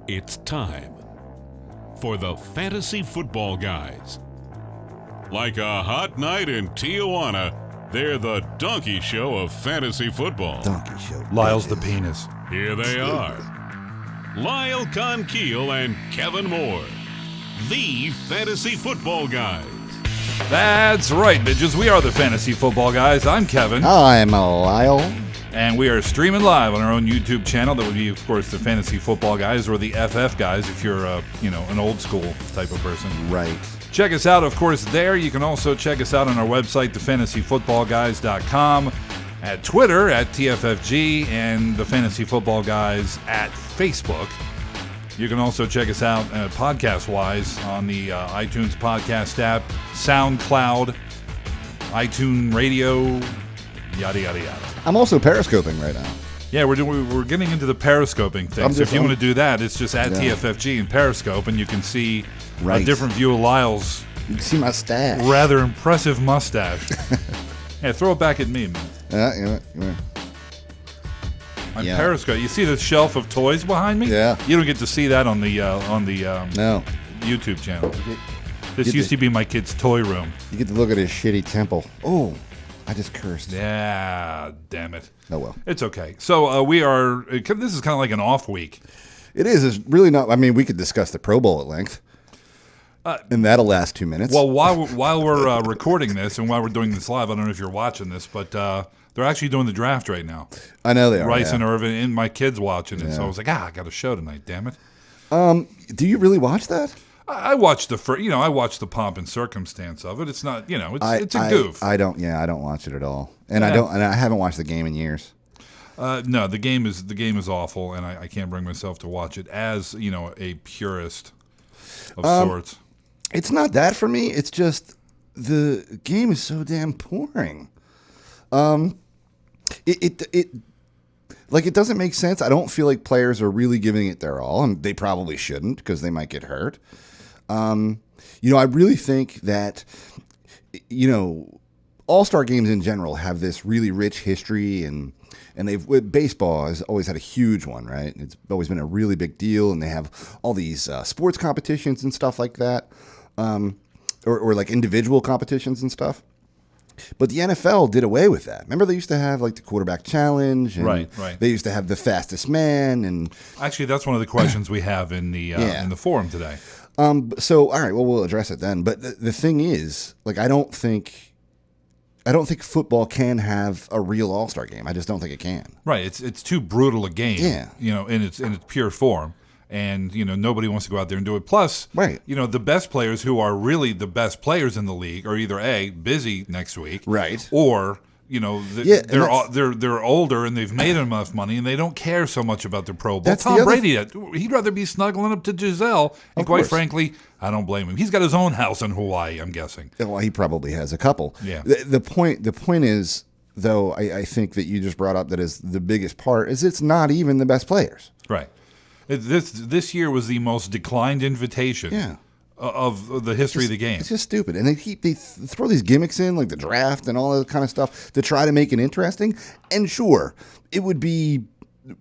It's time for the Fantasy Football Guys. Like a hot night in Tijuana, they're the donkey show of fantasy football. Donkey show. Lyle's bitches. the penis. Here they are, Lyle Conkeal and Kevin Moore, the Fantasy Football Guys. That's right, bitches. We are the Fantasy Football Guys. I'm Kevin. I'm Lyle. And we are streaming live on our own YouTube channel. That would be, of course, the Fantasy Football Guys, or the FF Guys if you're, an old school type of person. Right. Check us out, of course, there. You can also check us out on our website, thefantasyfootballguys.com, at Twitter, at TFFG, and the Fantasy Football Guys at Facebook. You can also check us out podcast-wise on the iTunes podcast app, SoundCloud, iTunes Radio, yada, yada, yada. I'm also periscoping right now. Yeah, we're getting into the periscoping thing. So if you want to do that, it's just at TFFG and Periscope, and you can see a different view of Lyle's You can see my stash. rather impressive mustache. Yeah, throw it back at me, man. Yeah. On Periscope, you see the shelf of toys behind me? Yeah. You don't get to see that on the No. YouTube channel. This used to be my kid's toy room. You get to look at his shitty temple. Oh, I just cursed. Yeah, damn it. Oh, well. It's okay. So this is kind of like an off week. It is. It's really not. I mean, we could discuss the Pro Bowl at length. And that'll last 2 minutes. Well, while we're recording this and while we're doing this live, I don't know if you're watching this, but they're actually doing the draft right now. I know they are. Rice and Irvin, and my kid's watching it. So I was like, I got a show tonight, damn it. Do you really watch that? I watched I watched the pomp and circumstance of it. It's not, it's a goof. I don't watch it at all. And I haven't watched the game in years. No, the game is awful, and I can't bring myself to watch it as, a purist of sorts. It's not that for me. It's just the game is so damn boring. It doesn't make sense. I don't feel like players are really giving it their all, and they probably shouldn't because they might get hurt. I really think that, all-star games in general have this really rich history, and baseball has always had a huge one, right? It's always been a really big deal, and they have all these sports competitions and stuff like that, or like individual competitions and stuff. But the NFL did away with that. Remember, they used to have like the quarterback challenge, and right. They used to have the fastest man, and actually, that's one of the questions we have in the forum today. So, all right, well, we'll address it then. But the thing is, like, I don't think football can have a real all-star game. I just don't think it can. Right. It's too brutal a game. Yeah. In its pure form. And, nobody wants to go out there and do it. Plus, right. The best players who are really the best players in the league are either A, busy next week. Right. Or, they're older and they've made enough money and they don't care so much about their Pro Bowl. Tom Brady, he'd rather be snuggling up to Giselle. And quite frankly, I don't blame him. He's got his own house in Hawaii, I'm guessing. Well, he probably has a couple. Yeah. The point is, though, I think that you just brought up that is the biggest part, is it's not even the best players. Right. This year was the most declined invitation of the history of the game. It's just stupid. And they throw these gimmicks in, like the draft and all that kind of stuff, to try to make it interesting. And sure, it would be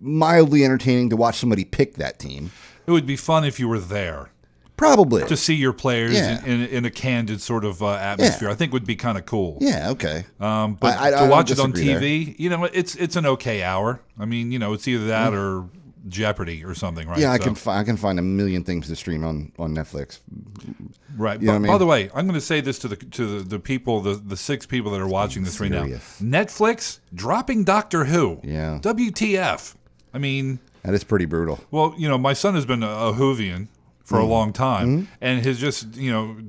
mildly entertaining to watch somebody pick that team. It would be fun if you were there. Probably. To see your players in a candid sort of atmosphere, I think would be kind of cool. Yeah, okay. But to watch it on TV, it's an okay hour. I mean, it's either that or Jeopardy or something, right? Yeah, I can find a million things to stream on Netflix. Right. By the way, I'm going to say this to the people, the 6 people that are watching this right now. Netflix dropping Doctor Who. Yeah. WTF? I mean, that is pretty brutal. Well, my son has been a Whovian for a long time, and has just,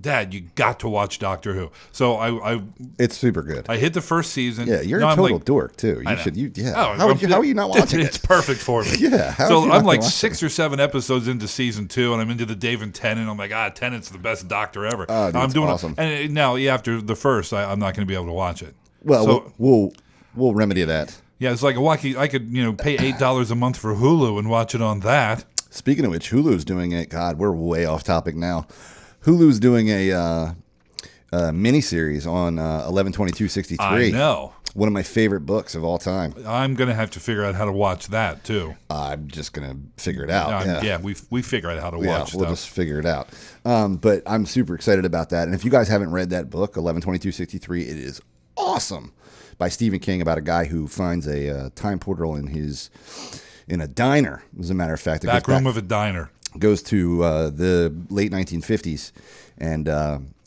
Dad, you got to watch Doctor Who. So it's super good. I hit the first season. Yeah, you're a total dork too. You should. How are you not watching it? It's perfect for me. Yeah. So I'm like 6 or 7 episodes into season 2, and I'm into the David Tennant. I'm like, Tennant's the best Doctor ever. Dude, I'm doing awesome. And now, after the first, I'm not going to be able to watch it. Well, so, we'll remedy that. Yeah, it's like I could pay $8 a month for Hulu and watch it on that. Speaking of which, Hulu's doing it. God, we're way off topic now. Hulu's doing miniseries on 11/22/63. I know. One of my favorite books of all time. I'm going to have to figure out how to watch that, too. I'm just going to figure it out. We figure out how to watch we'll stuff. just figure it out. But I'm super excited about that. And if you guys haven't read that book, 11/22/63, it is awesome, by Stephen King, about a guy who finds a time portal in a diner, as a matter of fact. Back room of a diner. Goes to the late 1950s, and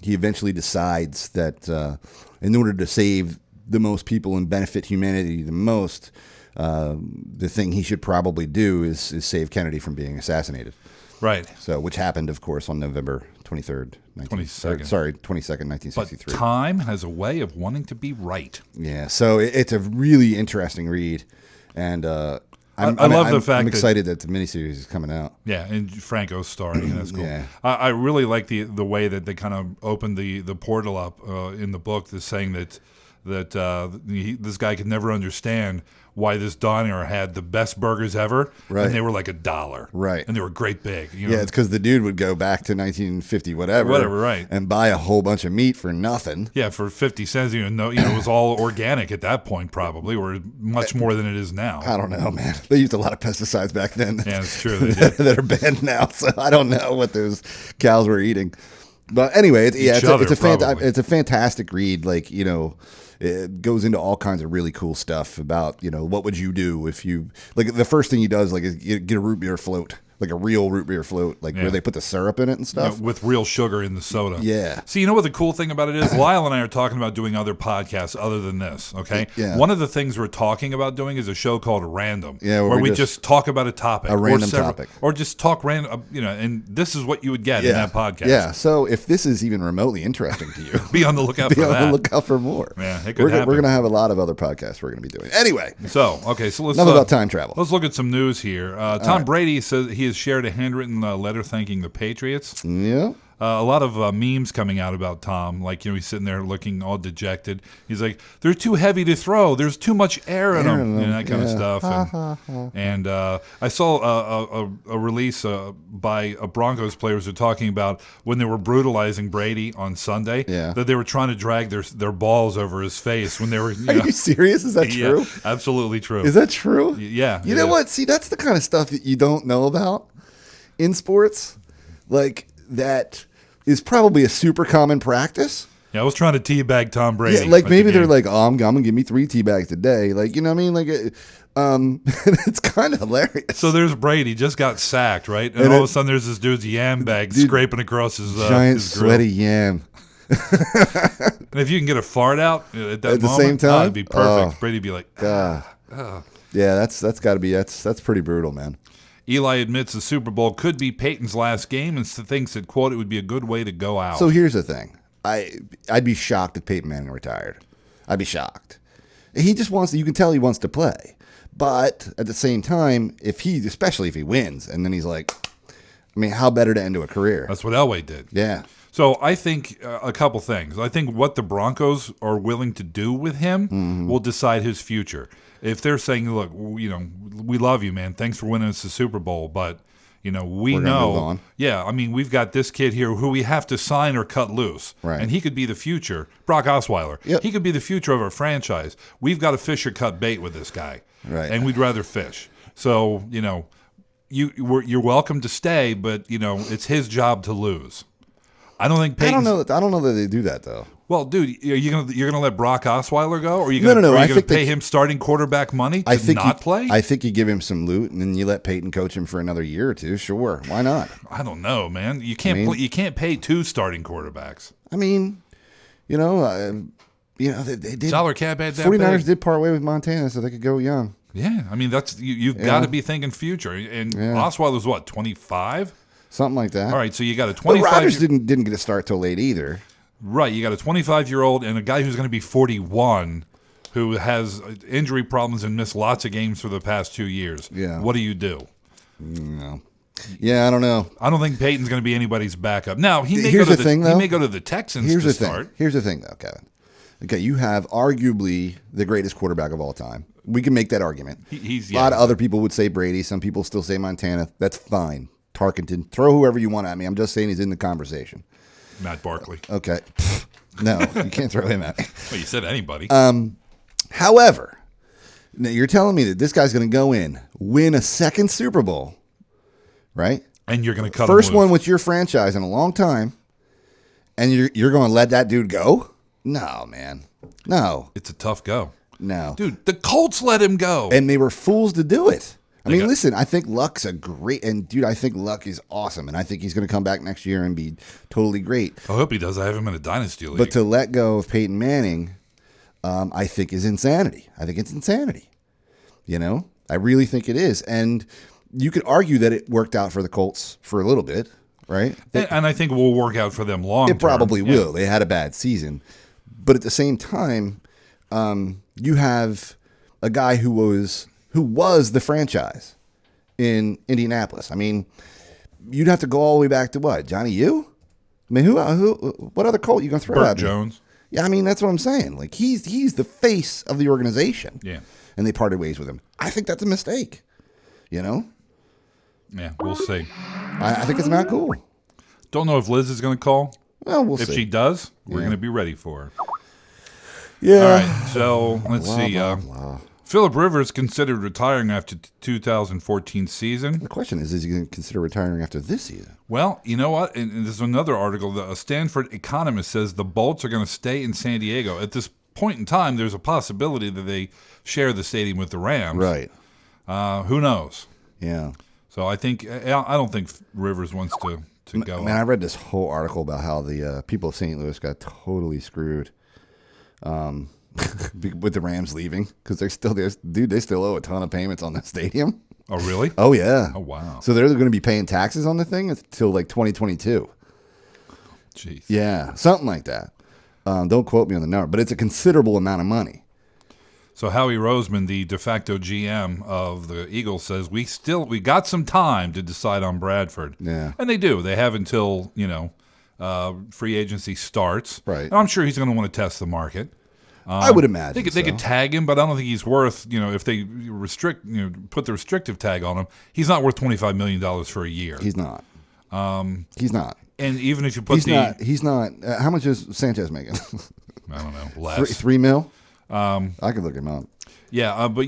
he eventually decides that in order to save the most people and benefit humanity the most, the thing he should probably do is save Kennedy from being assassinated. Right. So, which happened, of course, on November 23rd, 22nd, 1963. But time has a way of wanting to be right. Yeah, so it's a really interesting read, and I'm excited that the miniseries is coming out. Yeah, and Franco's starring, and that's cool. Yeah. I really like the way that they kind of opened the portal up in the book, that's saying that this guy could never understand why this diner had the best burgers ever, right. And they were like $1, right? And they were great big. You know? Yeah, it's because the dude would go back to 1950 whatever, right, and buy a whole bunch of meat for nothing. Yeah, for 50 cents. It was all organic at that point, probably, or much more than it is now. I don't know, man. They used a lot of pesticides back then. Yeah, it's true. That are banned now, so I don't know what those cows were eating. But anyway, it's a fantastic read. Like, it goes into all kinds of really cool stuff about, what would you do if you, like, the first thing he does, like, is get a root beer float, like a real root beer float, like where they put the syrup in it and stuff. With real sugar in the soda. Yeah. See, you know what the cool thing about it is? Lyle and I are talking about doing other podcasts other than this, okay? Yeah. One of the things we're talking about doing is a show called Random, where we just talk about a topic. A random topic. Or just talk random, and this is what you would get in that podcast. Yeah, so if this is even remotely interesting to you, be on the lookout for that. Be on the lookout for more. Yeah, it could happen. We're going to have a lot of other podcasts we're going to be doing. Anyway. So let's... Enough about time travel. Let's look at some news here. Tom Brady says he has shared a handwritten letter thanking the Patriots. Yeah. A lot of memes coming out about Tom. Like, he's sitting there looking all dejected. He's like, they're too heavy to throw. There's too much air in them. That kind of stuff. And I saw a release by Broncos players who are talking about when they were brutalizing Brady on Sunday, that they were trying to drag their balls over his face when they were... Are you serious? Is that true? Yeah, absolutely true. Is that true? Yeah. You know what? See, that's the kind of stuff that you don't know about in sports. Like, that is probably a super common practice. Yeah, I was trying to teabag Tom Brady. Yeah, like maybe they're like, I'm going to give me 3 teabags today. Like, you know what I mean? Like, it's kind of hilarious. So there's Brady, just got sacked, right? And all of a sudden there's this dude's yam bag scraping across his giant his grill. sweaty yam. And if you can get a fart out at that the same time, it'd be perfect. Brady'd be like, yeah, that's got to be that's pretty brutal, man. Eli admits the Super Bowl could be Peyton's last game and thinks that, quote, it would be a good way to go out. So here's the thing. I'd be shocked if Peyton Manning retired. I'd be shocked. He just wants to, you can tell he wants to play. But at the same time, especially if he wins, and then he's like, I mean, how better to end a career? That's what Elway did. Yeah. So I think a couple things. I think what the Broncos are willing to do with him will decide his future. If they're saying, look, we love you, man. Thanks for winning us the Super Bowl, but we We're know, move on. Yeah. I mean, we've got this kid here who we have to sign or cut loose, right? And he could be the future. Brock Osweiler, yep. He could be the future of our franchise. We've got to fish or cut bait with this guy, right? And we'd rather fish. So you're welcome to stay, but it's his job to lose. I don't think Peyton's... I don't know that they do that though. Well, dude, you're gonna let Brock Osweiler go, or are you gonna, no? Are you gonna pay him starting quarterback money to not play? I think you give him some loot, and then you let Peyton coach him for another year or two. Sure, why not? I don't know, man. You can't you can't pay 2 starting quarterbacks. I mean, they did. Salary cap had that 49ers big. did part way with Montana, so they could go young. Yeah, I mean that's you've got to be thinking future. And Osweiler's what, 25? Something like that. All right, so you got a 25. But Rodgers didn't get to start till late either. Right, you got a 25-year-old and a guy who's going to be 41, who has injury problems and missed lots of games for the past 2 years. Yeah. What do you do? No. Yeah, I don't know. I don't think Peyton's going to be anybody's backup. Now he may He may go to the Texans to start. Here's the thing, though, Kevin. Okay, you have arguably the greatest quarterback of all time. We can make that argument. A lot of other people would say Brady. Some people still say Montana. That's fine. Tarkenton. Throw whoever you want at me. I'm just saying he's in the conversation. Matt Barkley. Okay. No, you can't throw him at me. Well, you said anybody. However, now you're telling me that this guy's going to go in, win a second Super Bowl, right? And you're going to cut First him loose. one with your franchise in a long time, and you're going to let that dude go? No, man. No. It's a tough go. No. Dude, the Colts let him go. And they were fools to do it. I mean, got- listen, I think Luck's a great, and dude, I think Luck is awesome, and I think he's going to come back next year and be totally great. I hope he does. I have him in a dynasty league. But to let go of Peyton Manning, I think is insanity. I think it's insanity. You know, I really think it is. And you could argue that it worked out for the Colts for a little bit, right? and I think it will work out for them long term. It probably Yeah. will. They had a bad season. But at the same time, you have a guy who was the franchise in Indianapolis. I mean, you'd have to go all the way back to what? Johnny U? I mean, what other Colt you going to throw Burt at me? Jones. Yeah, I mean, that's what I'm saying. Like, he's the face of the organization. Yeah. And they parted ways with him. I think that's a mistake. You know? Yeah, we'll see. I think it's not cool. Don't know if Liz is going to call. Well, we'll If see. she does, we're Yeah. going to be ready for her. Yeah. All right, so let's see. Blah, blah. Phillip Rivers considered retiring after 2014 season. The question is he going to consider retiring after this season? Well, you know what? And there's another article. A Stanford economist says the Bolts are going to stay in San Diego. At this point in time, there's a possibility that they share the stadium with the Rams. Right. Who knows? Yeah. So I don't think Rivers wants to go. Man, I read this whole article about how the people of St. Louis got totally screwed with the Rams leaving because they're still there. Dude, they still owe a ton of payments on that stadium. Oh, really? Oh, yeah. Oh, wow. So they're going to be paying taxes on the thing until like 2022. Jeez. Yeah, something like that. Don't quote me on the number, but it's a considerable amount of money. So Howie Roseman, the de facto GM of the Eagles, says we got some time to decide on Bradford. Yeah. And they do. They have until free agency starts. Right. And I'm sure he's going to want to test the market. I would imagine They could tag him, but I don't think he's worth. If they put the restrictive tag on him, he's not worth $25 million for a year. He's not. He's not. And even if you put He's not. How much is Sanchez making? I don't know, less. $3 million? I could look him up. Yeah, but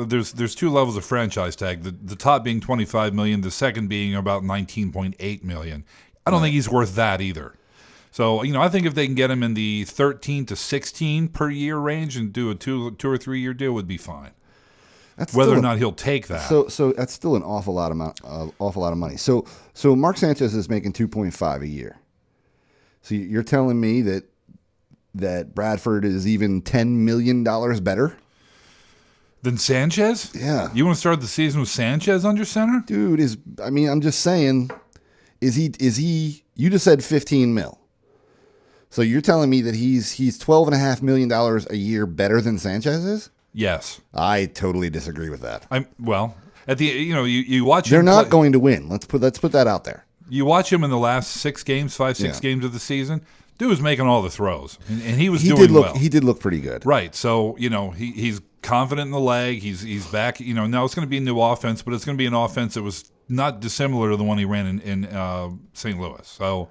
there's two levels of franchise tag. The top being $25 million, the second being about $19.8 million. I don't think he's worth that either. So I think if they can get him in the 13 to 16 per year range and do a two or 3 year deal would be fine. That's Whether still or not he'll take that. So that's still an awful lot of money. So Mark Sanchez is making 2.5 a year. So you're telling me that Bradford is even $10 million better? Then Sanchez? Yeah. You want to start the season with Sanchez under center? Dude, I'm just saying, is he, you just said 15 mil. So you're telling me that he's $12.5 million a year better than Sanchez is? Yes. I totally disagree with that. At the you watch They're him not play- going to win. Let's put that out there. You watch him in the last 6 games, 5-6 games of the season. Dude was making all the throws, and he was doing well. He did look pretty good. Right. So he's confident in the leg. He's back. Now it's going to be a new offense, but it's going to be an offense that was not dissimilar to the one he ran in St. Louis. So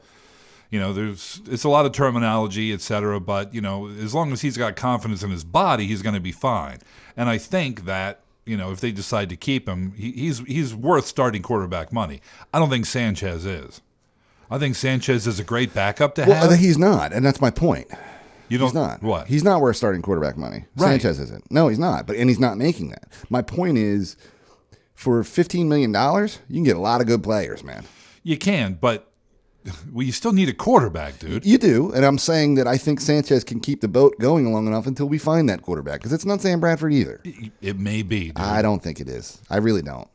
it's a lot of terminology, et cetera. But as long as he's got confidence in his body, he's going to be fine. And I think that if they decide to keep him, he's worth starting quarterback money. I don't think Sanchez is. I think Sanchez is a great backup to have. Well, he's not, and that's my point. You don't He's not. What? He's not worth starting quarterback money. Right. Sanchez isn't. No, he's not. And he's not making that. My point is, for $15 million, you can get a lot of good players, man. You can, but you still need a quarterback, dude. You do, and I'm saying that I think Sanchez can keep the boat going long enough until we find that quarterback, because it's not Sam Bradford either. It may be, dude. I don't think it is. I really don't.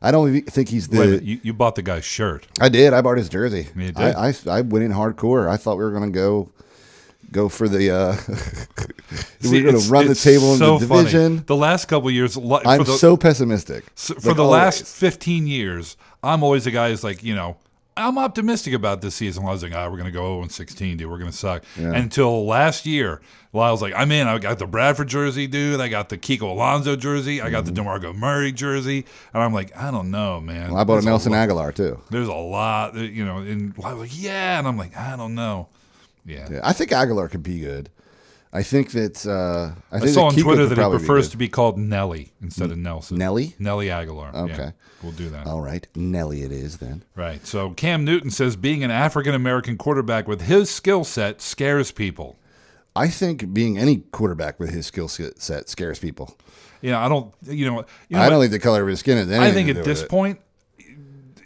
I don't think he's Wait a minute, you bought the guy's shirt. I did. I bought his jersey. You did? I went in hardcore. I thought we were going to go for the. We were going to run the table in the division. Funny. The last couple of years, I'm so pessimistic. For the last 15 years, I'm always the guy who's like, I'm optimistic about this season. I was like, we're going to go 0-16, dude. We're going to suck. Yeah. Until last year, I was like, I'm in. I got the Bradford jersey, dude. I got the Kiko Alonso jersey. I got the DeMarco Murray jersey. And I'm like, I don't know, man. Well, I bought a Nelson Aguilar, too. There's a lot, and I was like, yeah. And I'm like, I don't know. Yeah. Yeah, I think Aguilar could be good. I think that I saw on Kiko Twitter could that he probably prefers be to be called Nelly instead of Nelson. Nelly? Nelly Aguilar. Okay. Yeah, we'll do that. All right, Nelly it is then. Right. So Cam Newton says being an African-American quarterback with his skill set scares people. I think being any quarterback with his skill set scares people. I don't, I don't think the color of his skin is anything I think to at do this with it. point,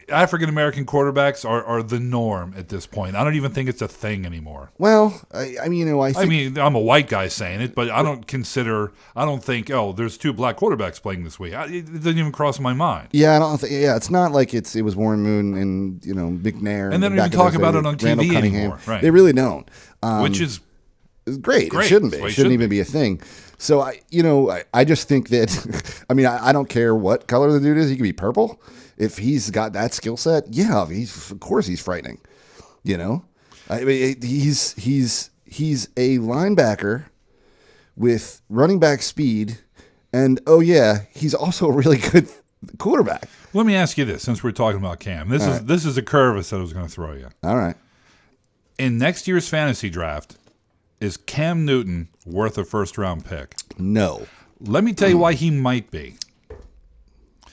African-American quarterbacks are the norm at this point. I don't even think it's a thing anymore. Well, I mean, I think I'm a white guy saying it, but I don't think, there's two black quarterbacks playing this week. It doesn't even cross my mind. yeah, I don't think it's not like it was Warren Moon and McNair And they don't back even in talk those about days, it on Randall TV Cunningham. anymore. Right. They really don't. Which is It's great. Great. It shouldn't be. That's why It it shouldn't should even be a thing. So I just think that I don't care what color the dude is. He could be purple. If he's got that skill set, yeah, of course he's frightening. I mean, he's a linebacker with running back speed, and he's also a really good quarterback. Let me ask you this, since we're talking about Cam. This is a curve I said I was going to throw you. All right. In next year's fantasy draft, is Cam Newton worth a first-round pick? No. Let me tell you why he might be.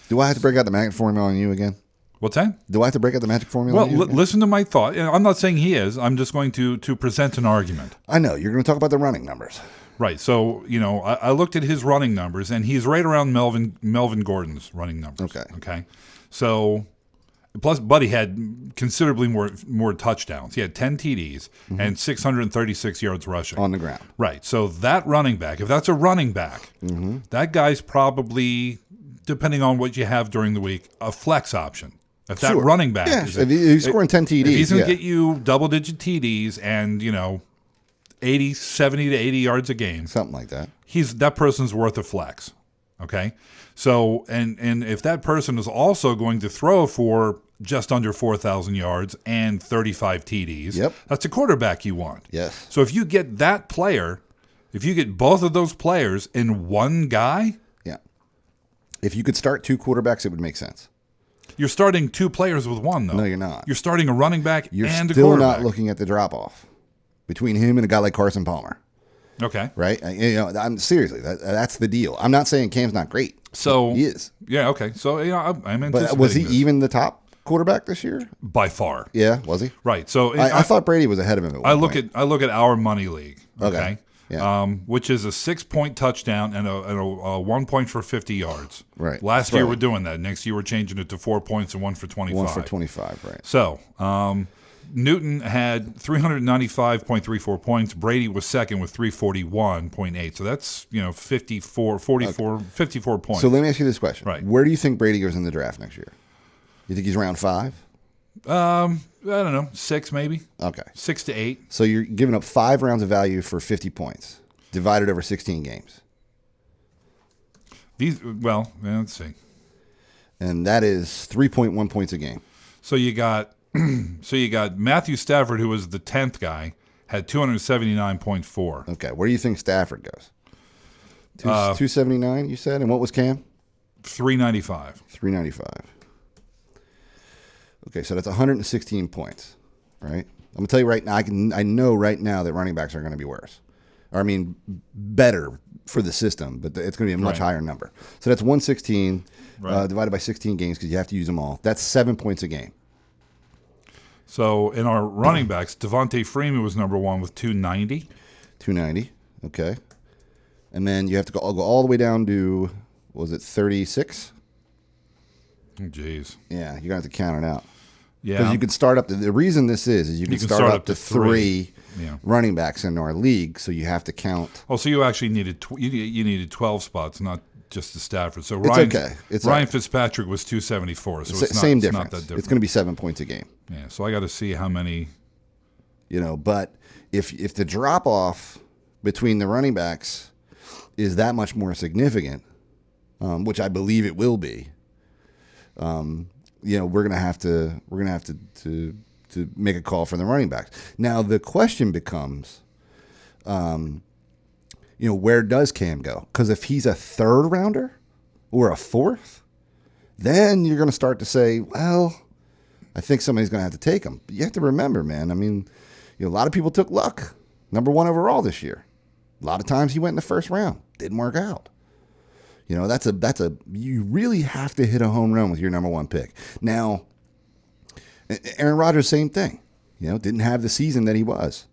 Do I have to break out the magic formula on you again? What's that? Do I have to break out the magic formula Well, on you again? listen to my thought. I'm not saying he is. I'm just going to present an argument. I know. You're going to talk about the running numbers. Right. So, I looked at his running numbers, and he's right around Melvin Gordon's running numbers. Okay. So, plus, Buddy had considerably more touchdowns. He had 10 TDs and 636 yards rushing. On the ground. Right. So, that running back, if that's a running back, that guy's probably, depending on what you have during the week, a flex option. If that running back is if he's scoring 10 TDs, if he's going to get you double-digit TDs and, 70 to 80 yards a game, something like that. that person's worth a flex. Okay? So, and if that person is also going to throw for just under 4,000 yards and 35 TDs, that's a quarterback you want. Yes. So if you get that player, if you get both of those players in one guy, if you could start two quarterbacks, it would make sense. you're starting two players with one, though. No, you're not. You're starting a running back You're and a still quarterback. not looking at the drop-off between him and a guy like Carson Palmer. Okay. Right? I'm seriously, that's the deal. I'm not saying Cam's not great. So he is. Yeah, okay. So, I'm anticipating But was he this. even the top quarterback this year? By far. Yeah, was he? Right. So I thought Brady was ahead of him at one point. I look at our money league. Okay. Yeah. Which is a 6-point touchdown and a 1 point for 50 yards. Right. Last year we're doing that. Next year we're changing it to 4 points and 1 for 25. 1 for 25, right. So Newton had 395.34 points. Brady was second with 341.8. So that's 54 points. So let me ask you this question. Right. Where do you think Brady goes in the draft next year? You think he's round 5? I don't know, 6 maybe. Okay. 6 to 8. So you're giving up 5 rounds of value for 50 points, divided over 16 games. Let's see. And that is 3.1 points a game. So you got Matthew Stafford, who was the 10th guy, had 279.4. Okay. Where do you think Stafford goes? 279, you said? And what was Cam? 395. 395. Okay, so that's 116 points, right? I'm going to tell you right now, I know right now that running backs are going to be worse. Or, better for the system, but it's going to be a much higher number. So that's 116 divided by 16 games because you have to use them all. That's 7 points a game. So in our running backs, Devontae Freeman was number 1 with 290. 290, okay. And then you have to go all the way down to, what was it, 36? Oh, jeez. Yeah, you're going to have to count it out. Yeah. Because you could start up, the reason this is you can start up to 3 running backs in our league, so you have to count. Oh, so you actually needed you needed 12 spots, not just the Stafford. So It's Ryan, okay. Ryan Fitzpatrick was 274, so it's same not, difference. Not that different. It's going to be 7 points a game. Yeah, so I got to see how many. But if the drop off between the running backs is that much more significant, which I believe it will be, we're gonna have to make a call for the running backs. Now the question becomes, where does Cam go? Because if he's a 3rd rounder or a 4th, then you're gonna start to say, well, I think somebody's gonna have to take him. But you have to remember, man. A lot of people took Luck, number 1 overall this year. A lot of times he went in the first round. Didn't work out. You really have to hit a home run with your number 1 pick. Now, Aaron Rodgers, same thing. Didn't have the season that he was,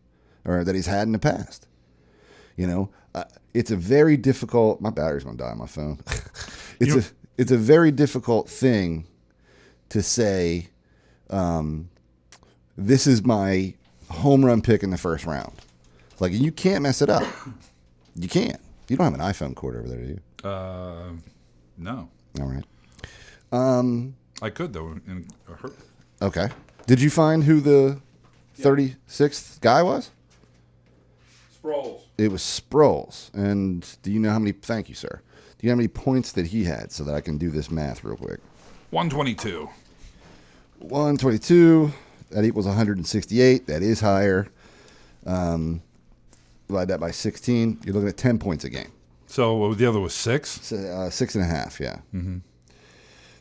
or that he's had in the past. It's a very difficult. My battery's gonna die on my phone. It's a very difficult thing to say. This is my home run pick in the first round. Like, you can't mess it up. You can't. You don't have an iPhone cord over there, do you? No. All right. I could though. Okay. Did you find who the 36th guy was? Sproles. It was Sproles. And do you know how many? Thank you, sir. Do you know how many points that he had, so that I can do this math real quick? 122. 122. That equals 168. That is higher. Divide that by 16. You're looking at 10 points a game. So the other was 6? 6.5, yeah. Mm-hmm.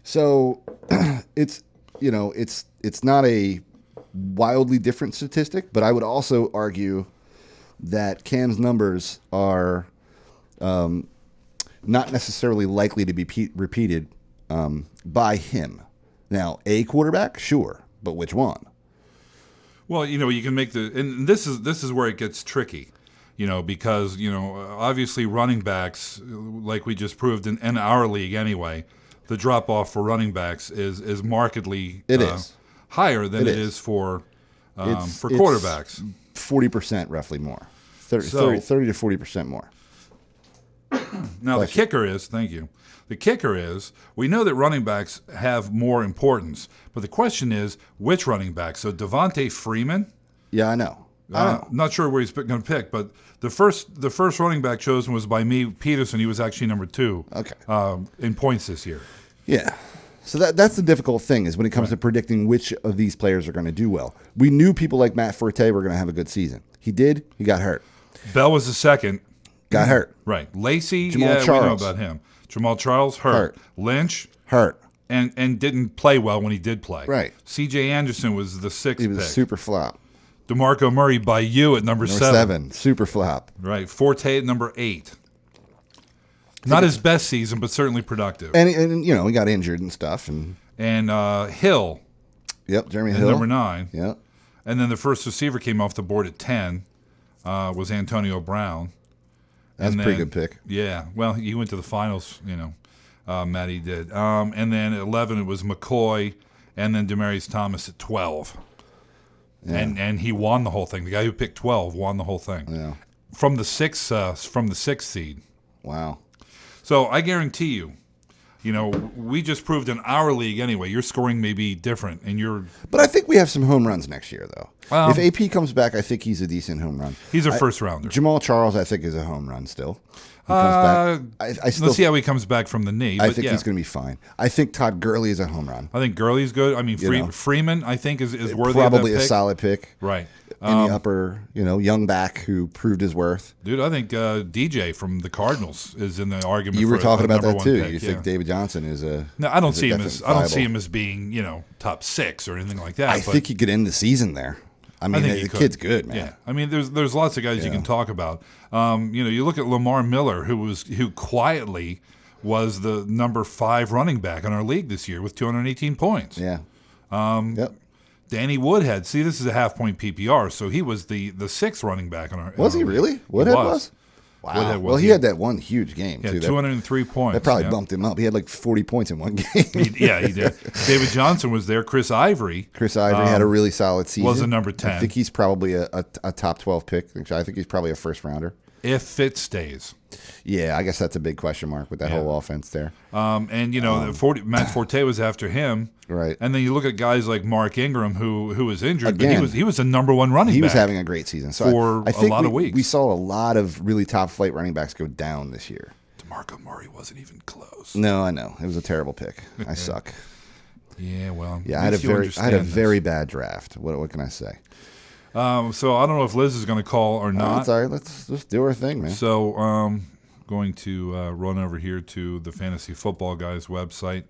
So it's not a wildly different statistic, but I would also argue that Cam's numbers are not necessarily likely to be repeated by him. Now, a quarterback, sure, but which one? Well, you can make and this is where it gets tricky. Because, obviously running backs, like we just proved in our league anyway, the drop-off for running backs is markedly higher than it is for quarterbacks. 40% roughly more. 30 to 40% more. Now, the kicker is, thank you, the kicker is, we know that running backs have more importance, but the question is, which running back? So Devontae Freeman? Yeah, I know. Not sure where he's going to pick, but the first running back chosen was by me, Peterson. He was actually number 2 in points this year. Yeah. So that's the difficult thing is when it comes to predicting which of these players are going to do well. We knew people like Matt Forte were going to have a good season. He did. He got hurt. Bell was the second. Got hurt. Right. Lacey, Jamal Charles. we know about him. Jamal Charles, hurt. Lynch, hurt. And didn't play well when he did play. Right. C.J. Anderson was the 6th He was pick. super flop. DeMarco Murray by you at number 7. Super flop. Right. Forte at number 8. Not his best season, but certainly productive. And he got injured and stuff. And Hill. Yep, Jeremy Hill. Number 9. Yep. And then the first receiver came off the board at 10 was Antonio Brown. That's a pretty good pick. Yeah. Well, he went to the finals, Matty did. And then at 11 it was McCoy, and then Demaryius Thomas at 12. Yeah. And he won the whole thing. The guy who picked 12 won the whole thing. Yeah. From the sixth seed. Wow. So I guarantee you, we just proved in our league anyway. Your scoring may be different, But I think we have some home runs next year, though. If AP comes back, I think he's a decent home run. He's a first rounder. Jamal Charles, I think, is a home run still. He comes back. Let's see how he comes back from the knee. I think he's going to be fine. I think Todd Gurley is a home run. I think Gurley's good. I mean, Freeman, I think, is worthy probably of that pick. A solid pick. Right. In the upper, young back who proved his worth. Dude, I think DJ from the Cardinals is in the argument. You were talking about that too. Pick, you think David Johnson is a? No, I don't see him as being top 6 or anything like that. I think he could end the season there. I mean, the kid's good, man. Yeah, I mean, there's lots of guys you can talk about. You look at Lamar Miller, who quietly was the number 5 running back in our league this year with 218 points. Yeah. Yep. Danny Woodhead. See, this is a half-point PPR, so he was the 6th running back in our. Was he really? Woodhead was. Wow. Well, he had that one huge game, too. 203 points. That probably bumped him up. He had like 40 points in one game. He did. David Johnson was there. Chris Ivory had a really solid season. Was a number 10. I think he's probably a top 12 pick. I think he's probably a first rounder. If it stays. Yeah, I guess that's a big question mark with that whole offense there. Matt Forte was after him. Right. And then you look at guys like Mark Ingram, who was injured, again, but he was the number 1 running back. He was having a great season. So for I think a lot of weeks. We saw a lot of really top flight running backs go down this year. DeMarco Murray wasn't even close. No, I know. It was a terrible pick. I suck. Yeah, well. Yeah, I had a very bad draft. What can I say? So I don't know if Liz is going to call or not. That's all right. Let's just do our thing, man. So going to run over here to the Fantasy Football Guys website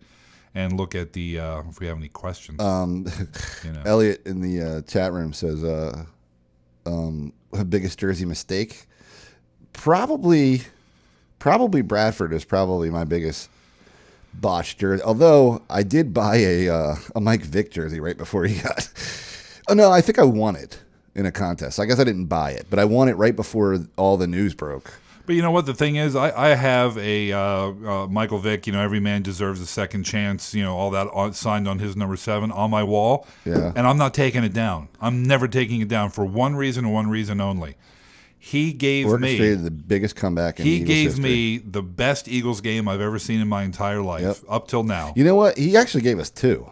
and look at the if we have any questions. Elliot in the chat room says biggest jersey mistake. Probably Bradford is probably my biggest botched jersey. Although I did buy a Mike Vick jersey right before he got. Oh no, I think I won it in a contest. I guess I didn't buy it, but I won it right before all the news broke. But you know what? The thing is, I have a Michael Vick, every man deserves a second chance, all that signed on his number 7 on my wall. Yeah. And I'm not taking it down. I'm never taking it down for one reason and one reason only. He gave Orchestrated the biggest comeback in Eagles history. Me the best Eagles game I've ever seen in my entire life, up till now. You know what? He actually gave us 2.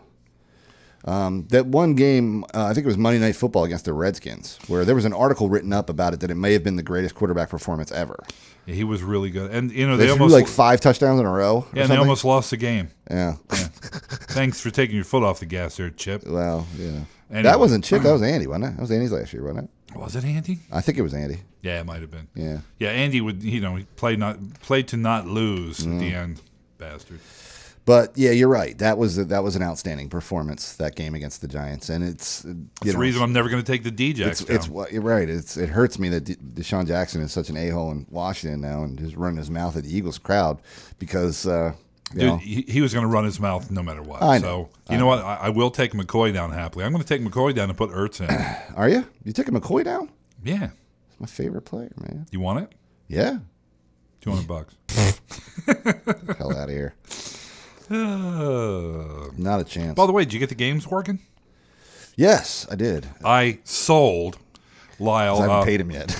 That one game, I think it was Monday Night Football against the Redskins, where there was an article written up about it that it may have been the greatest quarterback performance ever. Yeah, he was really good. And, they almost threw like 5 touchdowns in a row. Yeah, and they almost lost the game. Yeah. Thanks for taking your foot off the gas there, Chip. Well, yeah. Anyway. That wasn't Chip. That was Andy, wasn't it? That was Andy's last year, wasn't it? Was it Andy? I think it was Andy. Yeah, it might have been. Yeah. Yeah, Andy would, he played to not lose at the end, bastard. But yeah, you're right. That was an outstanding performance, that game against the Giants, and it's the reason I'm never going to take the D-Jacks down. You're right. It hurts me that Deshaun Jackson is such an a-hole in Washington now and just running his mouth at the Eagles crowd because he was going to run his mouth no matter what. I know. So you know what? I will take McCoy down happily. I'm going to take McCoy down and put Ertz in. Are you? You taking McCoy down? Yeah. He's my favorite player, man. You want it? Yeah. $200. Hell out of here. Not a chance. By the way, did you get the games working? Yes, I did. I sold Lyle. I haven't paid him yet.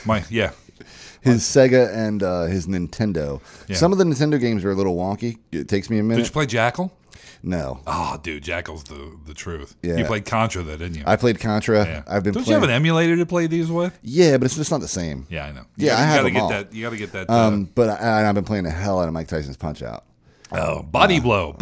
His Sega and his Nintendo. Yeah. Some of the Nintendo games are a little wonky. It takes me a minute. Did you play Jackal? No. Oh, dude, Jackal's the truth. Yeah. You played Contra, though, didn't you? I played Contra. Yeah. Don't you have an emulator to play these with? Yeah, but it's just not the same. Yeah, I know. I have them all. You got to get that. But I've been playing the hell out of Mike Tyson's Punch-Out. Oh, Body Blow.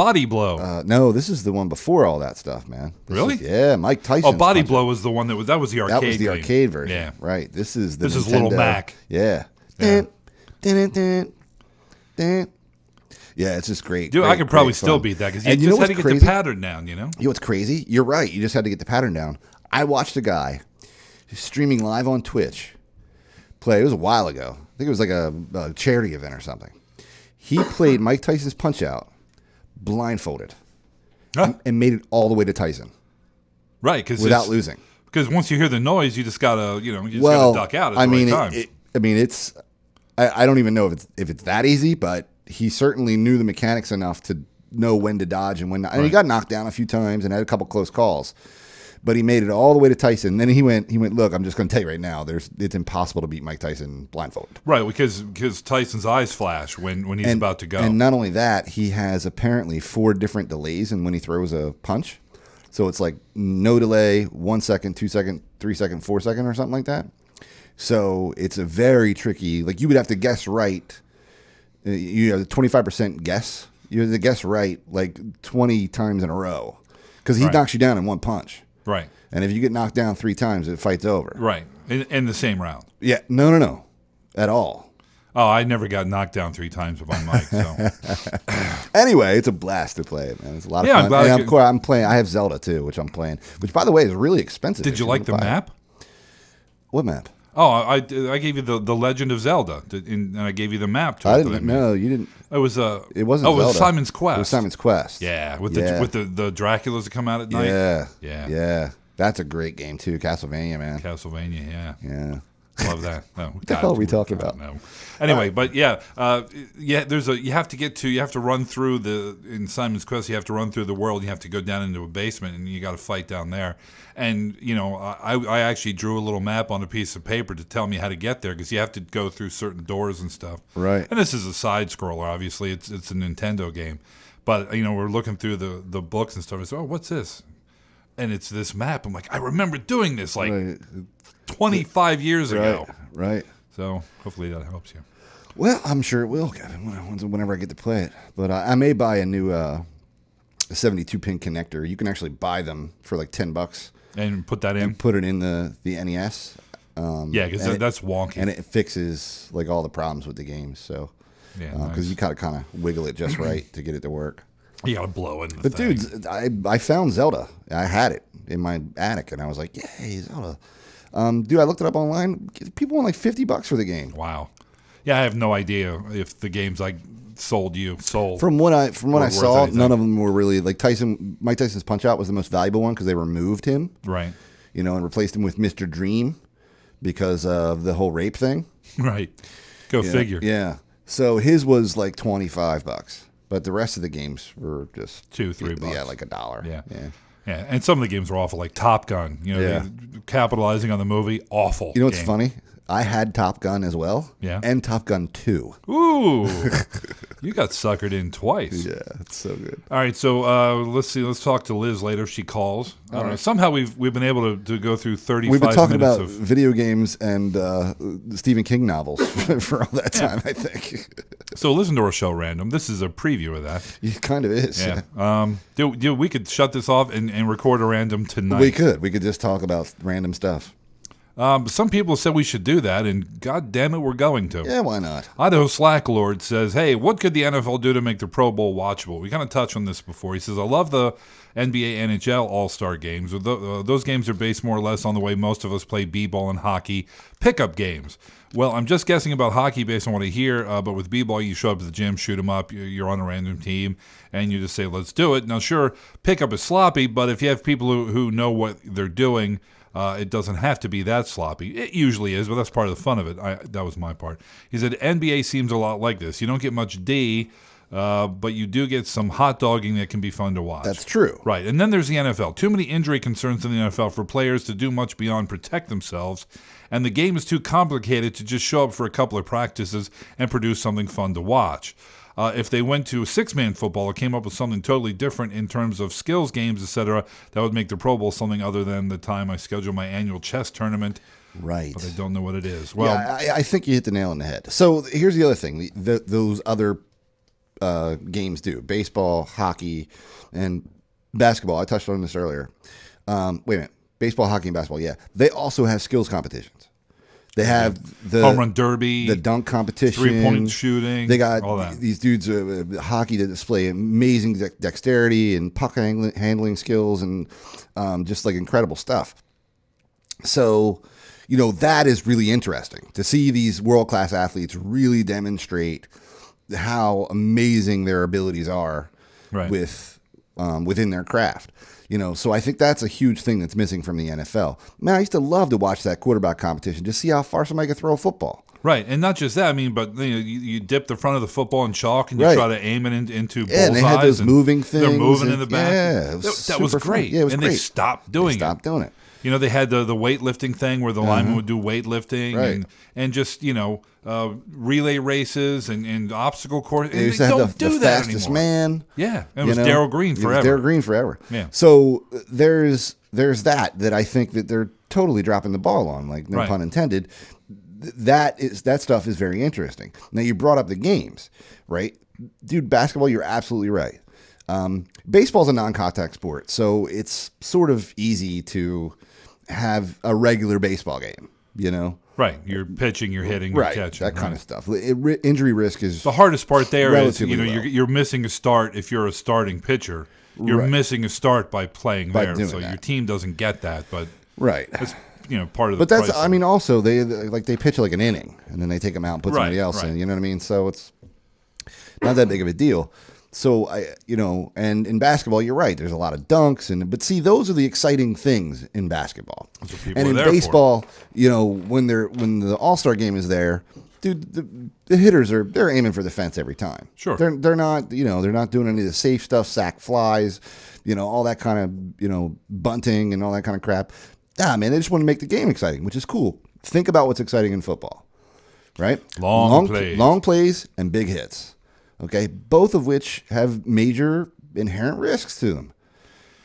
No, this is the one before all that stuff, man. Really? Mike Tyson. Oh, Body Blow was the one that was the arcade. That was the thing. arcade version. Yeah. Right. This is Little Mac. Yeah. Yeah, it's just great. Dude, great, I could probably still beat that because you just had to get the pattern down, You know what's crazy? You're right. You just had to get the pattern down. I watched a guy streaming live on Twitch play. It was a while ago. I think it was like a charity event or something. He played Mike Tyson's Punch-Out blindfolded and made it all the way to Tyson. Right, without losing. Because once you hear the noise, you just gotta gotta duck out at the right time. I don't even know if it's that easy, but he certainly knew the mechanics enough to know when to dodge and when not. And he got knocked down a few times and had a couple close calls. But he made it all the way to Tyson. Then he went, look, I'm just going to tell you right now, it's impossible to beat Mike Tyson blindfolded. Right, because Tyson's eyes flash when he's about to go. And not only that, he has apparently 4 different delays in when he throws a punch. So it's like no delay, 1 second, 2 second, 3 second, 4 second or something like that. So it's a very tricky, like you would have to guess right. You have a 25% guess. You have to guess right like 20 times in a row because he knocks you down in one punch. Right. And if you get knocked down 3 times, it fight's over. Right. In the same round. Yeah. No. At all. Oh, I never got knocked down 3 times by Mike. So anyway, it's a blast to play it, man. It's a lot of fun. I'm glad I'm playing. I have Zelda too, which I'm playing. Which, by the way, is really expensive. Did you like the map? What map? Oh, I gave you the Legend of Zelda, and I gave you the map. I didn't. No, you didn't. It was It wasn't. Oh, it was Simon's Quest. It was Simon's Quest. Yeah, with the Draculas that come out at night. Yeah. That's a great game too. Castlevania, man. Castlevania, yeah. Love that. No, what the hell are we talking about? No. Anyway, but you have to run through in Simon's Quest. You have to run through the world. You have to go down into a basement, and you got to fight down there. And I actually drew a little map on a piece of paper to tell me how to get there because you have to go through certain doors and stuff. Right. And this is a side scroller. Obviously, it's a Nintendo game, but we're looking through the books and stuff. I said, "Oh, what's this?" And it's this map. I'm like, I remember doing this 25 years ago. Right. So hopefully that helps you. Well, I'm sure it will, Kevin, whenever I get to play it. But I may buy a new 72-pin connector. You can actually buy them for like $10. And put that in? And put it in the NES. Because that's wonky. And it fixes like all the problems with the game. So, because you gotta kind of wiggle it just right to get it to work. You gotta blow in the But dude, I found Zelda. I had it in my attic, and I was like, "Yay, Zelda!" Dude, I looked it up online. People want like $50 for the game. Wow. Yeah, I have no idea if the games I sold. From what I saw, anything. none of them were really like Mike Tyson's Punch Out was the most valuable one because they removed him, Right. and replaced him with Mr. Dream because of the whole rape thing. Right. Go figure. Yeah. So his was like $25, but the rest of the games were just $2-3. Yeah, like $1. Yeah. Yeah. Yeah, and some of the games were awful, like Top Gun. Yeah. Capitalizing on the movie, awful. You know what's game. funny? I had Top Gun as well. Yeah. And Top Gun 2. Ooh, you got suckered in twice. Yeah, it's so good. All right, so let's see. Let's talk to Liz later if she calls. All right. Somehow we've been able to go through 35 We've been talking minutes about of video games and Stephen King novels for all that time, I think. So listen to our show, Random. This is a preview of that. It kind of is. Yeah. Dude, we could shut this off and record a Random tonight. We could. We could just talk about random stuff. Some people said we should do that, and God damn it, we're going to. Yeah, why not? Idaho Slacklord says, hey, what could the NFL do to make the Pro Bowl watchable? We kind of touched on this before. He says, I love the NBA, NHL All-Star games. Those games are based more or less on the way most of us play b-ball and hockey pickup games. Well, I'm just guessing about hockey based on what I hear, but with b-ball, you show up at the gym, shoot them up, you're on a random team, and you just say, let's do it. Now, sure, pickup is sloppy, but if you have people who know what they're doing, it doesn't have to be that sloppy. It usually is, but that's part of the fun of it. That was my part. He said, NBA seems a lot like this. You don't get much D, but you do get some hot dogging that can be fun to watch. That's true. Right. And then there's the NFL. Too many injury concerns in the NFL for players to do much beyond protect themselves. And the game is too complicated to just show up for a couple of practices and produce something fun to watch. If they went to a six-man football or came up with something totally different in terms of skills games, etc., that would make the Pro Bowl something other than the time I schedule my annual chess tournament. Right. But I don't know what it is. Well, yeah, I think you hit the nail on the head. So here's the other thing. Those other games do. Baseball, hockey, and basketball. I touched on this earlier. Wait a minute. Baseball, hockey, and basketball, yeah. They also have skills competitions. They have the home run derby, the dunk competition, 3-point shooting. They got all that. These dudes, hockey, that display amazing dexterity and puck handling skills and just like incredible stuff. So, that is really interesting to see these world-class athletes really demonstrate how amazing their abilities are within their craft. So I think that's a huge thing that's missing from the NFL. Man, I used to love to watch that quarterback competition, just see how far somebody could throw a football. Right, and not just that. I mean, but you dip the front of the football in chalk and you try to aim it into bullseyes. Yeah, and they had those moving things. They're moving in the back. Yeah, that was great. Yeah, it was and great. They stopped doing it. They had the weightlifting thing where the linemen would do weightlifting and just, relay races and obstacle courses. They used to have the fastest anymore. Man. Yeah, and it was Darryl Green forever. Darryl Green forever. Yeah. So there's that I think that they're totally dropping the ball on, like no pun intended. That stuff is very interesting. Now you brought up the games, right? Dude, basketball, you're absolutely right. Baseball's a non-contact sport, so it's sort of easy to have a regular baseball game, Right, you're pitching, you're hitting, you're catching. That kind of stuff. Injury risk is the hardest part there is, low. you're missing a start if you're a starting pitcher. You're missing a start by playing there, so your team doesn't get that, but that's part of the. But that's price. I mean, also they pitch like an inning and then they take them out and put somebody else in. You know what I mean? So it's not that big of a deal. So and in basketball, you're right. There's a lot of dunks, but see, those are the exciting things in basketball. And in baseball, when the All-Star game is there, dude, the hitters they're aiming for the fence every time. Sure, they're not they're not doing any of the safe stuff, sack flies, all that kind of bunting and all that kind of crap. Man, they just want to make the game exciting, which is cool. Think about what's exciting in football, right? Long plays and big hits. Okay, both of which have major inherent risks to them.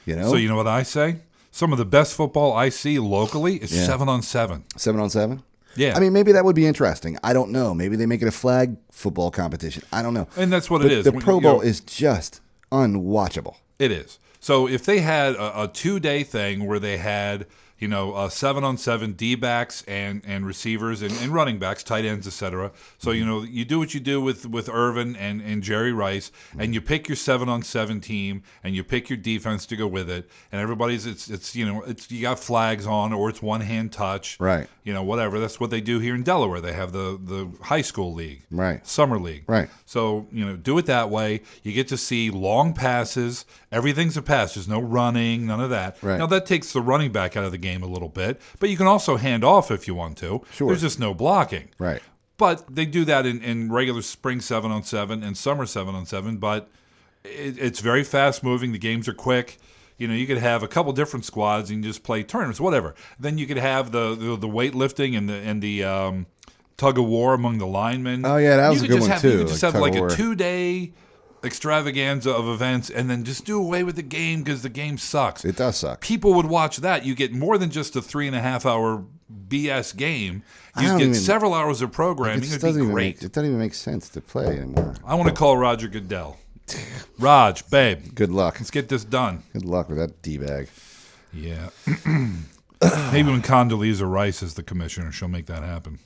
So you know what I say? Some of the best football I see locally is 7-on-7. 7-on-7? Yeah. I mean, maybe that would be interesting. I don't know. Maybe they make it a flag football competition. I don't know. And that's what it is. The Pro Bowl is just unwatchable. It is. So if they had a 2-day thing where they had 7-on-7 D-backs and receivers and running backs, tight ends, etc. So, you do what you do with Irvin and Jerry Rice, and you pick your 7-on-7 team, and you pick your defense to go with it, and everybody's, it's you got flags on, or it's one-hand touch. Right. Whatever. That's what they do here in Delaware. They have the high school league. Right. Summer league. Right. So, do it that way. You get to see long passes. Everything's a pass. There's no running, none of that. Right. Now, that takes the running back out of the game a little bit, but you can also hand off if you want to. Sure. There's just no blocking. Right. But they do that in regular spring 7-on-7 and summer 7-on-7, but it's very fast-moving. The games are quick. You could have a couple different squads and just play tournaments, whatever. Then you could have the weightlifting and the tug of war among the linemen. Oh, yeah, that was a good one, too. You could just have like a tug-of-war. 2-day extravaganza of events and then just do away with the game because the game sucks. It does suck. People would watch that. You get more than just a 3.5-hour BS game. I You don't get even- several hours of programming. It'd be great. It doesn't even make sense to play anymore. I want to call Roger Goodell. Raj, babe, Good luck. let's get this done. Good luck with that D-bag. Yeah. Maybe when Condoleezza Rice is the commissioner, she'll make that happen.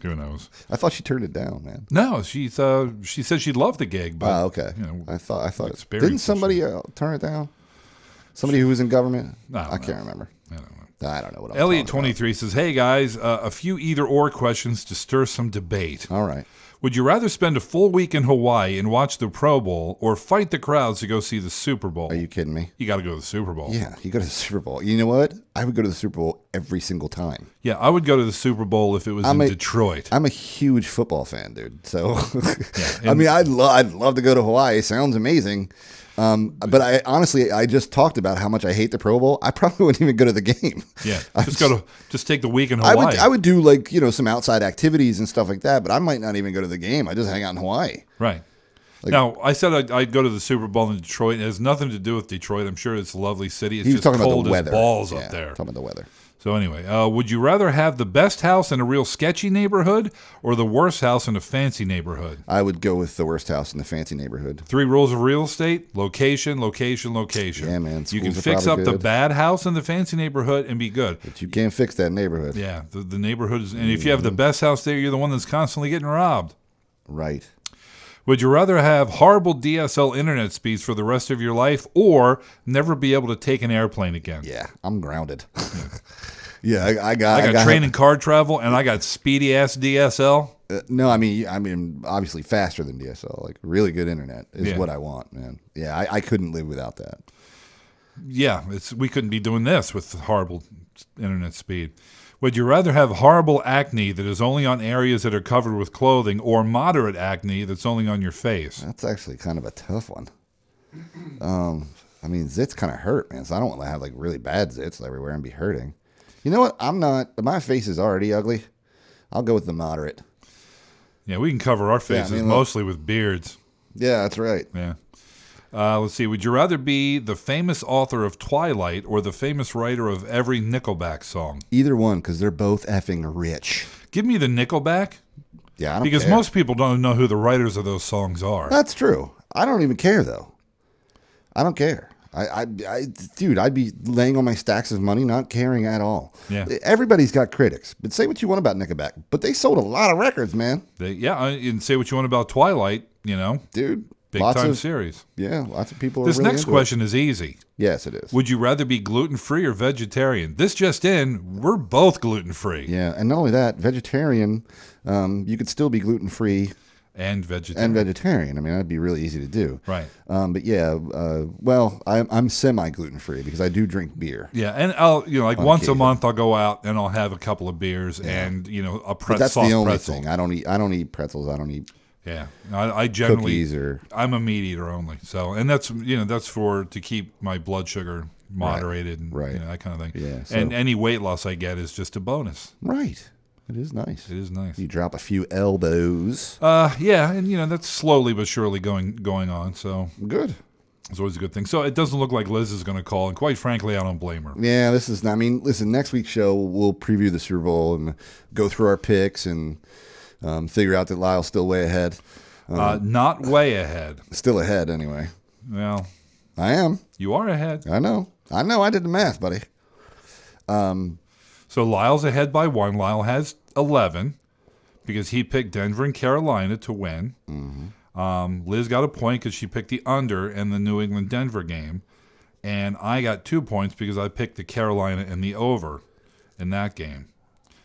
Who knows? I thought she turned it down, man. No, she said she'd love the gig, but Okay. I thought experience didn't somebody turn it down? Somebody who was in government? I don't know. can't remember. I don't know. I don't know what I'm Elliot talking 23 says, "Hey guys, a few either/or questions to stir some debate. about. All right. Would you rather spend a full week in Hawaii and watch the Pro Bowl, or fight the crowds to go see the Super Bowl?" Are you kidding me? You got to go to the Super Bowl. Yeah, you go to the Super Bowl. You know what? I would go to the Super Bowl every single time. Yeah, I would go to the Super Bowl if it was in Detroit. I'm a huge football fan, dude. So, and- I mean, I'd love to go to Hawaii. Sounds amazing. But I honestly, I just talked about how much I hate the Pro Bowl. I probably wouldn't even go to the game. Yeah, just take the week in Hawaii. I would do like some outside activities and stuff like that. But I might not even go to the game. I just hang out in Hawaii. Right. Now, I said I'd go to the Super Bowl in Detroit. It has nothing to do with Detroit. I'm sure it's a lovely city. It's He was just talking about cold the as weather. balls Yeah, up there. Talking about the weather. So anyway, would you rather have the best house in a real sketchy neighborhood or the worst house in a fancy neighborhood? I would go with the worst house in the fancy neighborhood. 3 rules of real estate: location, location, location. Yeah, man, You can schools are fix up probably the good. bad house in the fancy neighborhood and be good. But you can't fix that neighborhood. Yeah, the neighborhood is, and if you have the best house there, you're the one that's constantly getting robbed. Right. Would you rather have horrible DSL internet speeds for the rest of your life or never be able to take an airplane again? Yeah, I'm grounded. Yeah, I I got train and car travel, and I got speedy ass DSL. No, I mean, obviously faster than DSL. Like really good internet is Yeah. what I want, man. Yeah, I couldn't live without that. Yeah, we couldn't be doing this with horrible internet speed. Would you rather have horrible acne that is only on areas that are covered with clothing, or moderate acne that's only on your face? That's actually kind of a tough one. I mean, zits kind of hurt, man. So I don't want to have like really bad zits everywhere and be hurting. You know what? I'm not. My face is already ugly. I'll go with the moderate. Yeah, we can cover our faces look- mostly with beards. Yeah, that's right. Yeah. Let's see. Would you rather be the famous author of Twilight or the famous writer of every Nickelback song? Either one, because they're both effing rich. Give me the Nickelback, Yeah, I don't because care. most people don't know who the writers of those songs are. That's true. I don't even care though. I don't care. Dude, I'd be laying on my stacks of money, not caring at all. Yeah. Everybody's got critics, but say what you want about Nickelback, but they sold a lot of records, man. And say what you want about Twilight, Dude, big lots time of series. yeah, lots of people. This are really next into it. question is easy. Yes, it is. Would you rather be gluten-free or vegetarian? This just in, we're both gluten-free Yeah, and not only that, vegetarian. You could still be gluten free and vegetarian. and vegetarian. I mean, that'd be really easy to do. Right. But yeah, well, I'm semi gluten free because I do drink beer. Yeah, and I'll once a occasion. month I'll go out and I'll have a couple of beers and a But that's soft the only pretzel. thing. I don't eat pretzels. I don't eat Yeah, I generally cookies or I'm a meat eater only. So, and that's to keep my blood sugar moderated and right. that kind of thing. Yeah, and so- any weight loss I get is just a bonus. right. It is nice. It is nice. You drop a few elbows. Yeah, and that's slowly but surely going on. So Good. it's always a good thing. So it doesn't look like Liz is going to call, and quite frankly, I don't blame her. Yeah, this is. I mean, listen. Next week's show, we'll preview the Super Bowl and go through our picks and figure out that Lyle's still way ahead. Not way ahead. Still ahead, anyway. Well, I am. you are ahead. I know. I did the math, buddy. So Lyle's ahead by 1. Lyle has 11 because he picked Denver and Carolina to win. Liz got a point because she picked the under in the New England-Denver game. And I got 2 points because I picked the Carolina and the over in that game.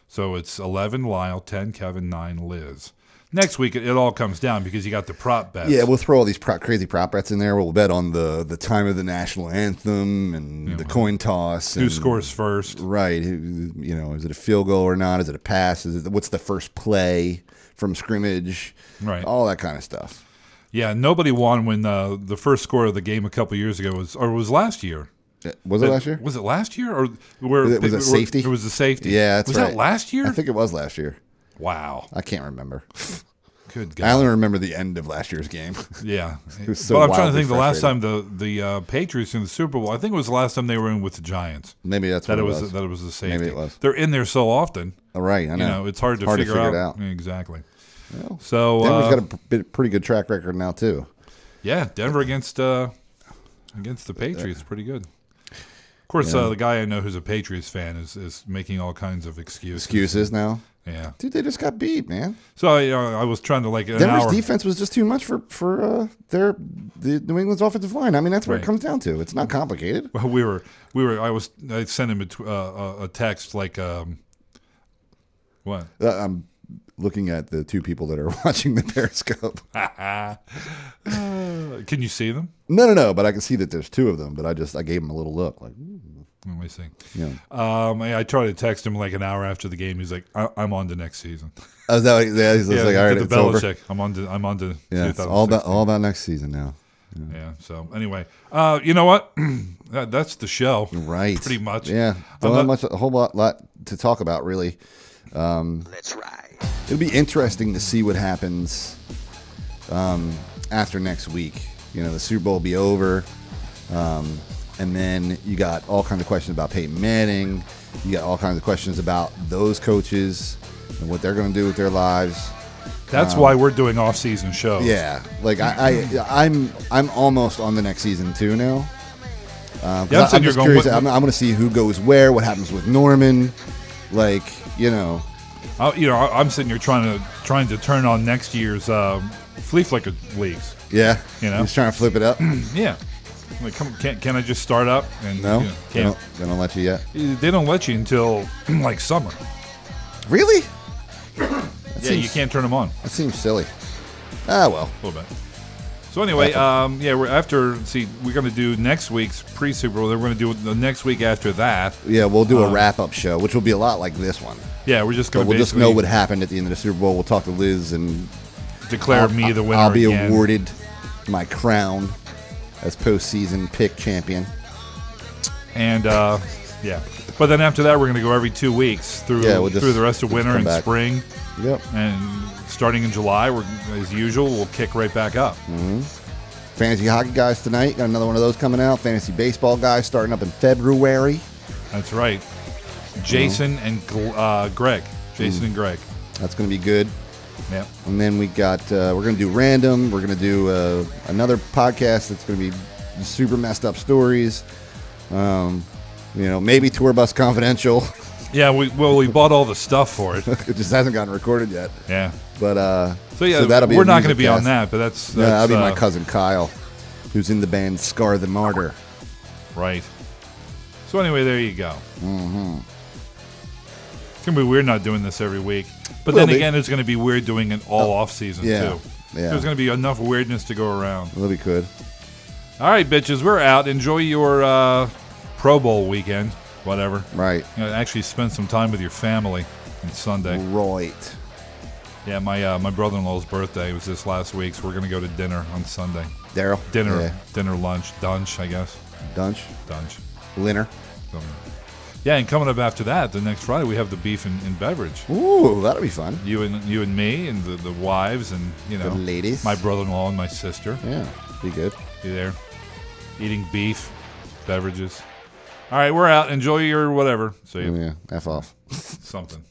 So it's 11 Lyle, 10 Kevin, 9 Liz. Next week, it all comes down because you got the prop bets. Yeah, we'll throw all these crazy prop bets in there. We'll bet on the time of the national anthem and the coin toss. Who scores first. Right. Is it a field goal or not? Is it a pass? What's the first play from scrimmage? Right. All that kind of stuff. Yeah, nobody won when the first score of the game a couple years ago was last year. Was it last year? Was it last year? Or was it safety? It was the safety. Yeah, that's right. Was that last year? I think it was last year. Wow. I can't remember. Good God. I only remember the end of last year's game. Yeah. It was so but I'm trying to wildly think the last time the Patriots in the Super Bowl, I think it was the last time they were in with the Giants. Maybe that's what it was. That it was the safety. Maybe it was. They're in there so often. Oh, right, I know. It's hard to figure it out. Exactly. Well, so Denver's got a pretty good track record now, too. Yeah, Denver against the Patriots, pretty good. Of course, the guy I know who's a Patriots fan is making all kinds of excuses. Excuses now? Yeah. Dude, they just got beat, man. So I was trying to Denver's defense was just too much for the New England's offensive line. I mean, that's what it comes down to. It's not complicated. Well, I sent him a text like what? I'm looking at the two people that are watching the Periscope. Can you see them? No, but I can see that there's two of them. But I gave him a little look like. Let me see. Yeah. I tried to text him like an hour after the game. He's like, "I'm on to next season." Oh, is that what, yeah, he's like, all right, the it's over. Belichick. I'm on to. Yeah, it's all about next season now. Yeah. So anyway, you know what? That's the show. Right. Pretty much. Yeah. Don't have a whole lot to talk about really. Let's ride. It'll be interesting to see what happens after next week. The Super Bowl will be over. And then you got all kinds of questions about Peyton Manning. You got all kinds of questions about those coaches and what they're going to do with their lives. That's why we're doing off-season shows. Yeah, like I'm almost on the next season too now. I'm just curious. I'm going to see who goes where, what happens with Norman. I'm sitting here trying to turn on next year's flea flicker leagues. Yeah, just trying to flip it up. Yeah. Like, can I just start up? And, no, can't. They don't let you yet. They don't let you until like summer. Really? You can't turn them on. That seems silly. Ah, well, a little bit. So anyway, we're going to do next week's pre-Super Bowl. Then we're going to do the next week after that. Yeah, we'll do a wrap-up show, which will be a lot like this one. Yeah, we're just going to. We'll just know what happened at the end of the Super Bowl. We'll talk to Liz and declare me the winner. I'll be again. awarded my crown as postseason pick champion. And but then after that, we're going to go every 2 weeks through the rest of winter and spring. Yep. And starting in July, as usual, we'll kick right back up. Mm-hmm. Fantasy hockey guys tonight. Got another one of those coming out. Fantasy baseball guys starting up in February. That's right. Jason and Greg. Jason and Greg. That's going to be good. Yeah. And then we got we're going to do random. We're going to do another podcast that's going to be super messed up stories. Maybe Tour Bus Confidential. Yeah, we bought all the stuff for it. It just hasn't gotten recorded yet. Yeah. But so that'll be we're not going to be on that, but that's that'll be my cousin Kyle, who's in the band Scar the Martyr. Right. So anyway, there you go. Mm-hmm. It's going to be weird not doing this every week. But then again, it's going to be weird doing it all off season too. Yeah. There's going to be enough weirdness to go around. That'll be good. All right, bitches, we're out. Enjoy your Pro Bowl weekend, whatever. Right. Actually spend some time with your family on Sunday. Right. Yeah, my brother-in-law's birthday was this last week, so we're going to go to dinner on Sunday. Daryl? Dinner, lunch, dunch, I guess. Dunch? Linner? Yeah, and coming up after that, the next Friday, we have the beef and beverage. Ooh, that'll be fun. You and me and the wives and, the ladies. My brother-in-law and my sister. Yeah, be good. Be there. Eating beef, beverages. All right, we're out. Enjoy your whatever. See you. Yeah, F off. Something.